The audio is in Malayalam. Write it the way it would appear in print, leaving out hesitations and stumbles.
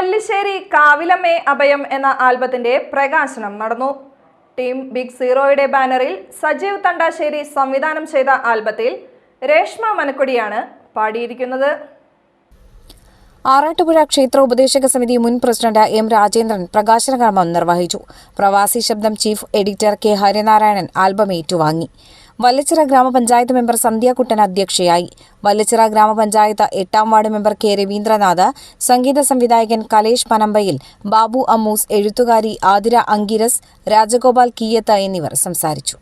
പല്ലിശ്ശേരി കാവിലമ്മേ അഭയം എന്ന ആൽബത്തിന്റെ പ്രകാശനം നടന്നു. ടീം ബിഗ് സീറോയുടെ ബാനറിൽ സജീവ് തണ്ടാശ്ശേരി സംവിധാനം ചെയ്ത ആൽബത്തിൽ രേഷ്മ മനക്കൊടിയാണ് പാടിയിരിക്കുന്നത്. ആറാട്ടുപുഴ ക്ഷേത്ര ഉപദേശക സമിതി മുൻ പ്രസിഡന്റ് എം രാജേന്ദ്രൻ പ്രകാശന കർമ്മം നിർവഹിച്ചു. പ്രവാസി ശബ്ദം chief editor K Harinarayanan album ഏറ്റുവാങ്ങി. വല്ലച്ചിറ ഗ്രാമപഞ്ചായത്ത് മെമ്പർ സന്ധ്യാകുട്ടൻ അധ്യക്ഷയായി. വല്ലച്ചിറ ഗ്രാമപഞ്ചായത്ത് 8ാം വാർഡ് മെമ്പർ കെ രവീന്ദ്രനാഥ്, സംഗീത സംവിധായകൻ കലേഷ് പനമ്പയിൽ, ബാബു അമ്മൂസ്, എഴുത്തുകാരി ആതിര അങ്കിരസ്, രാജഗോപാൽ കീയത്ത് എന്നിവർ സംസാരിച്ചു.